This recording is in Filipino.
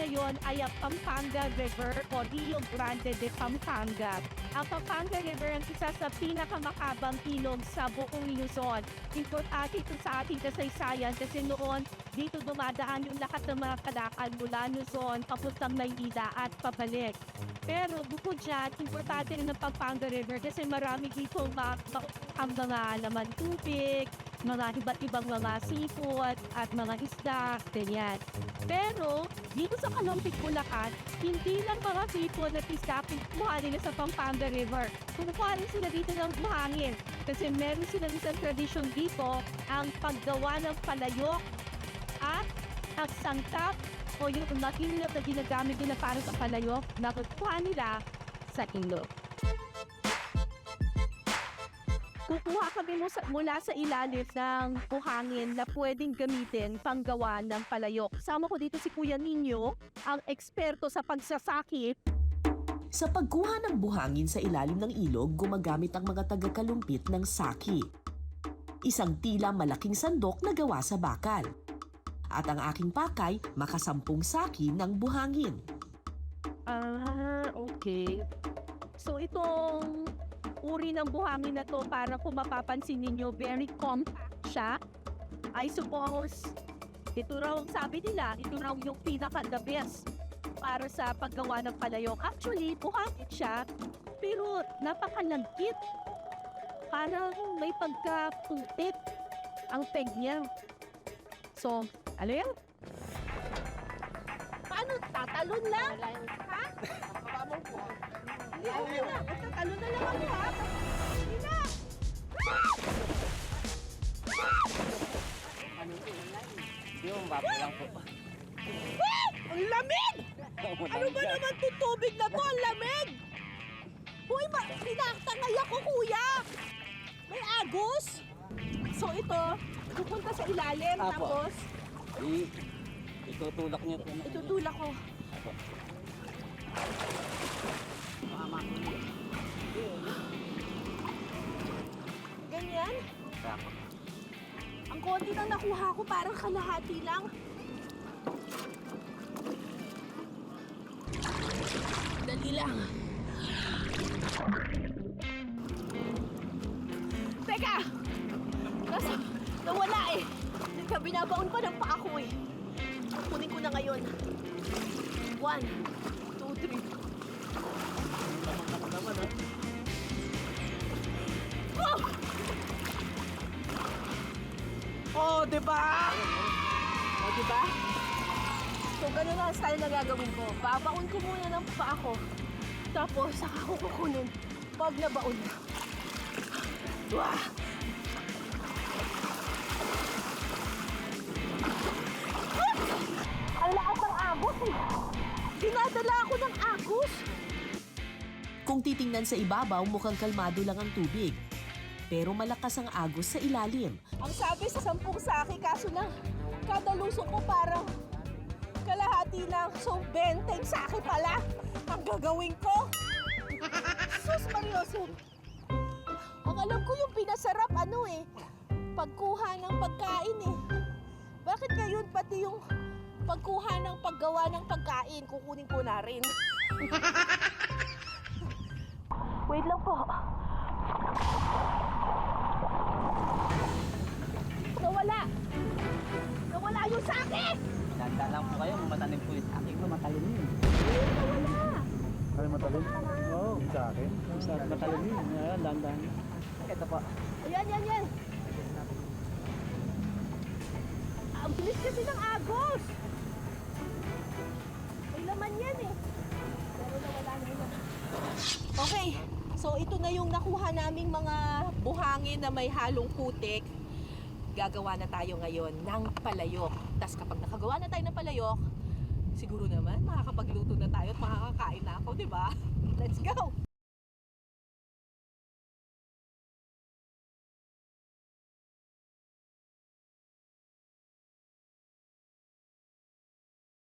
ngayon ay ang Pampanga River o Rio Grande de Pampanga. Ang Pampanga River ang isa sa pinakamakabang ilog sa buong Luzon. Importante ito sa ating kasaysayan kasi noon dito dumadaan yung lahat ng mga kalakal mula Luzon papuntang Maynila at pabalik. Pero bukod dyan, importante rin ang Pampanga River kasi marami dito ang mga laman tubig, mga iba't ibang mga seafood at mga isda, ganyan. Pero dito sa Kalumpit, Bulacan, hindi lang mga seafood at isda kumuha nila sa Pampanga River. Kumuha rin sila dito ng buhangin kasi meron silang isang tradisyon dito ang paggawa ng palayok at ang sangkap o yung nakilap na ginagamit nila para sa palayok na kukuha nila sa ilog. Kukuha kami mula sa ilalim ng buhangin na pwedeng gamitin panggawa ng palayok. Sama ko dito si Kuya Nino, ang eksperto sa pagsasakit. Sa pagkuha ng buhangin sa ilalim ng ilog, gumagamit ang mga taga-Kalumpit ng saki. Isang tila malaking sandok na gawa sa bakal. At ang aking pakay, makasampung saki ng buhangin. Okay. So itong uri ng buhangin na to, para kung mapapansin ninyo, very compact siya. I suppose, ito raw, sabi nila, ito raw yung pinaka-the best para sa paggawa ng palayok. Actually, buhangin siya, pero napakalagkit. Parang may pagkapuntit ang peg niya. So, ano yan? Paano? Tatalon lang? Ha? Kapamong po. Hindi, okay na. Tatalon na lang ako, ha? Hindi na! Hindi mo mababa lang po. Ang lamig! Ano ba naman itong tubig na to? Ang lamig! Uy, pinakatangay ako, kuya! May agos! So ito, pupunta sa ilalim, Apo. tapos Itutulak niyo po. itutulak ko. Ganyan? Apo. Ang konti nang nakuha ko, parang kalahati lang. Dali lang. Teka! Nawala eh. Binabaon pa ng paa ko eh. Kunin ko na ngayon. 1, 2, 3. Oh! Oh, diba? Oh, diba? So, ganun ang style na gagawin ko. Babaon ko muna ng paa ko. Tapos, saka ko kukunin. Pag nabaon na. Wah! Ang lakas ng agos eh. Dinadala ako ng agos. Kung titingnan sa ibabaw, mukhang kalmado lang ang tubig. Pero malakas ang agos sa ilalim. Ang sabi sa 10 saki, kaso lang, kada lusok ko parang kalahati lang. So, 20 saki pala ang gagawin ko. Sus, Marioso. Ang alam ko yung pinasarap, pagkuha ng pagkain eh. Bakit ngayon pati yung pagkuha ng paggawa ng pagkain, kukunin ko na rin. Wait lang po. Nawala yung saki! Tanda lang po kayo, matalim po yung aking ko, matalim yun. Nawala! Ay, matalim? Oo, sa akin. Sa akin, matalim yun. Ayan, dahan-dahan. Ito po. Ayan. Ang bilis kasi ng agos! May laman yan eh. Pero nawala na yun. Okay, so ito na yung nakuha naming mga buhangin na may halong putik. Gagawa na tayo ngayon ng palayok. Tapos kapag nakagawa na tayo ng palayok, siguro naman makakapagluto na tayo at makakakain na ako, di ba? Let's go!